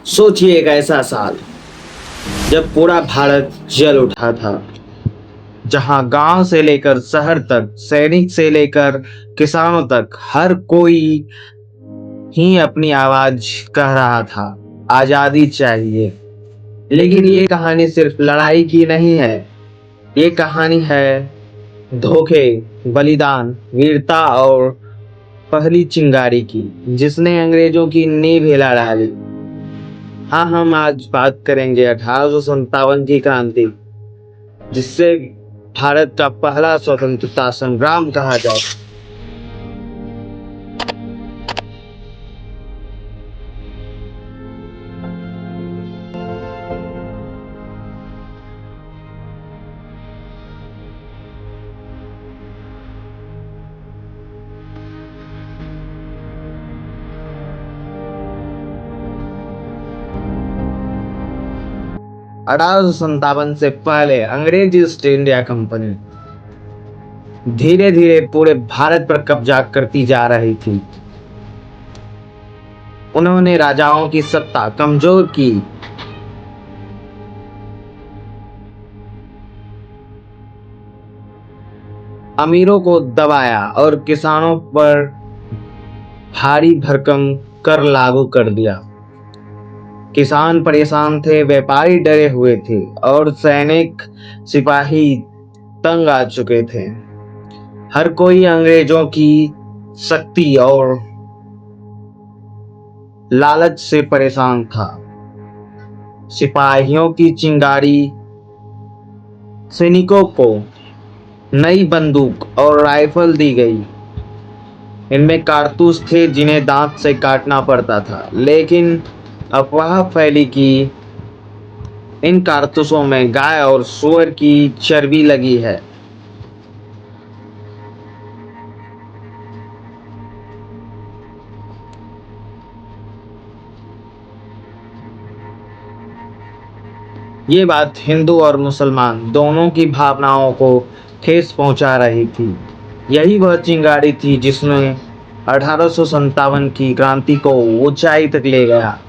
सोचिए एक ऐसा साल जब पूरा भारत जल उठा था, जहां गांव से लेकर शहर तक, सैनिक से लेकर किसानों तक, हर कोई ही अपनी आवाज कह रहा था, आजादी चाहिए। लेकिन ये कहानी सिर्फ लड़ाई की नहीं है। ये कहानी है धोखे, बलिदान, वीरता और पहली चिंगारी की, जिसने अंग्रेजों की नींव हिला डाली। हाँ, हम आज बात करेंगे 1857 की क्रांति, जिससे भारत का पहला स्वतंत्रता संग्राम कहा जाए। 1857 से पहले अंग्रेज ईस्ट इंडिया कंपनी धीरे धीरे पूरे भारत पर कब्जा करती जा रही थी। उन्होंने राजाओं की सत्ता कमजोर की, अमीरों को दबाया और किसानों पर भारी भरकम कर लागू कर दिया। किसान परेशान थे, व्यापारी डरे हुए थे और सैनिक सिपाही तंग आ चुके थे। हर कोई अंग्रेजों की शक्ति और लालच से परेशान था। सिपाहियों की चिंगारी सैनिकों को नई बंदूक और राइफल दी गई। इनमें कारतूस थे जिन्हें दांत से काटना पड़ता था, लेकिन अफवाह फैली कि इन कारतूसों में गाय और सूअर की चर्बी लगी है। ये बात हिंदू और मुसलमान दोनों की भावनाओं को ठेस पहुंचा रही थी। यही वह चिंगारी थी जिसने 1857 की क्रांति को ऊंचाई तक ले गया।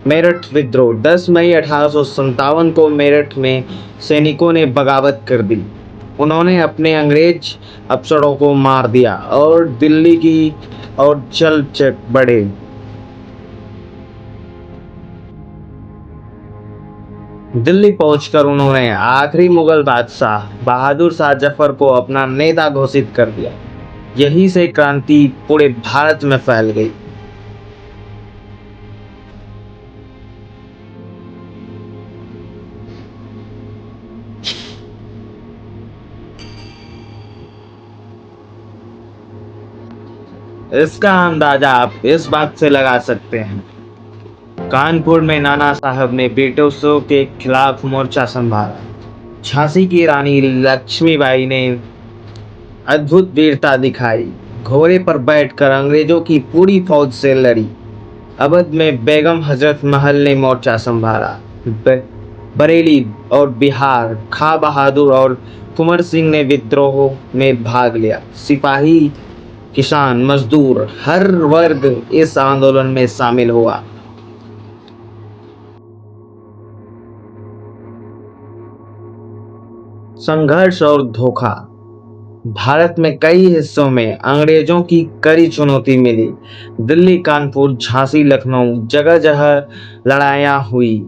मेरठ विद्रोह 10 मई 1857 को मेरठ में सैनिकों ने बगावत कर दी। उन्होंने अपने अंग्रेज अफसरों को मार दिया और दिल्ली की ओर चल बढ़े। दिल्ली पहुंचकर उन्होंने आखिरी मुगल बादशाह बहादुर शाह जफर को अपना नेता घोषित कर दिया। यही से क्रांति पूरे भारत में फैल गई। इसका अंदाजा आप इस बात से लगा सकते हैं। कानपुर में नाना साहब ने ब्रिटिशों के खिलाफ मोर्चा संभाला। झांसी की रानी लक्ष्मीबाई ने अद्भुत वीरता दिखाई, घोड़े पर बैठकर अंग्रेजों की पूरी फौज से लड़ी। अवध में बेगम हजरत महल ने मोर्चा संभाला। बरेली और बिहार खां बहादुर और कुंवर सिंह ने विद्रोह में भाग लिया। सिपाही, किसान, मजदूर, हर वर्ग इस आंदोलन में शामिल हुआ। संघर्ष और धोखा। भारत में कई हिस्सों में अंग्रेजों की कड़ी चुनौती मिली। दिल्ली, कानपुर, झांसी, लखनऊ, जगह जगह लड़ाइयाँ हुई,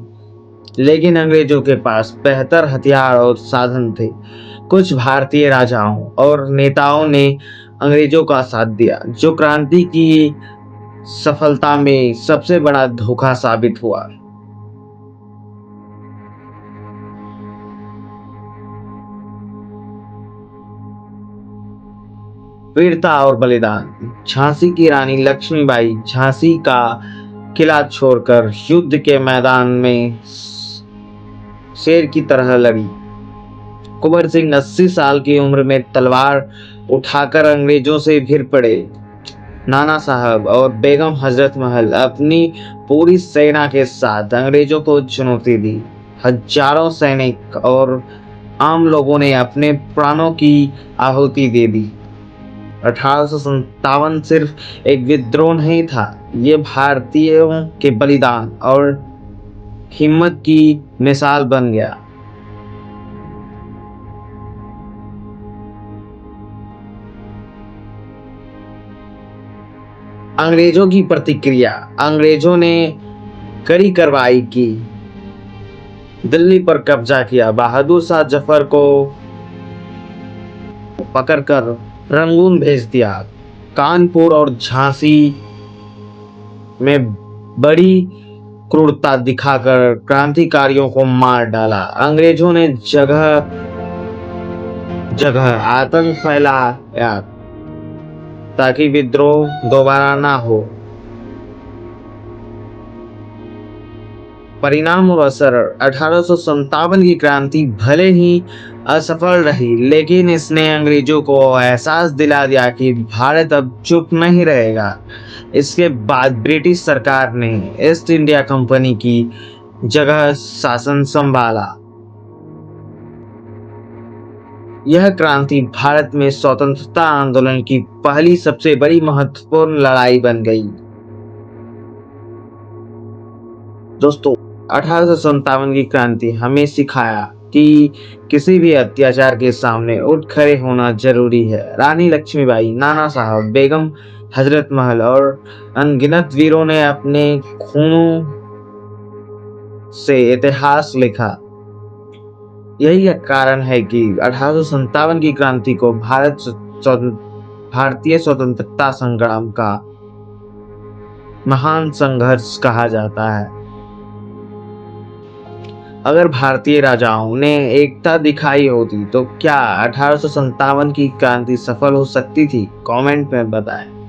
लेकिन अंग्रेजों के पास बेहतर हथियार और साधन थे। कुछ भारतीय राजाओं और नेताओं ने अंग्रेजों का साथ दिया, जो क्रांति की सफलता में सबसे बड़ा धोखा साबित हुआ। वीरता और बलिदान। झांसी की रानी लक्ष्मीबाई झांसी का किला छोड़कर युद्ध के मैदान में शेर की तरह लड़ी। कुंवर सिंह 80 साल की उम्र में तलवार उठाकर अंग्रेजों से भिड़ पड़े। नाना साहब और बेगम हजरत महल अपनी पूरी सेना के साथ अंग्रेजों को चुनौती दी। हजारों सैनिक और आम लोगों ने अपने प्राणों की आहुति दे दी। 1857 सिर्फ एक विद्रोह नहीं था, ये भारतीयों के बलिदान और हिम्मत की मिसाल बन गया। अंग्रेजों की प्रतिक्रिया। अंग्रेजों ने कड़ी कार्रवाई की, दिल्ली पर कब्जा किया, बहादुर शाह जफर को पकड़कर रंगून भेज दिया, कानपुर और झांसी में बड़ी क्रूरता दिखाकर क्रांतिकारियों को मार डाला। अंग्रेजों ने जगह जगह आतंक फैलाया ताकि विद्रोह दोबारा ना हो। परिणाम और असर। 1857 की क्रांति भले ही असफल रही, लेकिन इसने अंग्रेजों को एहसास दिला दिया कि भारत अब चुप नहीं रहेगा। इसके बाद ब्रिटिश सरकार ने ईस्ट इंडिया कंपनी की जगह शासन संभाला। यह क्रांति भारत में स्वतंत्रता आंदोलन की पहली सबसे बड़ी महत्वपूर्ण लड़ाई बन गई। दोस्तों, 1857 की क्रांति हमें सिखाया कि किसी भी अत्याचार के सामने उठ खड़े होना जरूरी है। रानी लक्ष्मीबाई, नाना साहब, बेगम हजरत महल और अनगिनत वीरों ने अपने खूनों से इतिहास लिखा। यही कारण है कि 1857 की क्रांति को भारतीय स्वतंत्रता संग्राम का महान संघर्ष कहा जाता है। अगर भारतीय राजाओं ने एकता दिखाई होती तो क्या 1857 की क्रांति सफल हो सकती थी? कमेंट में बताएं।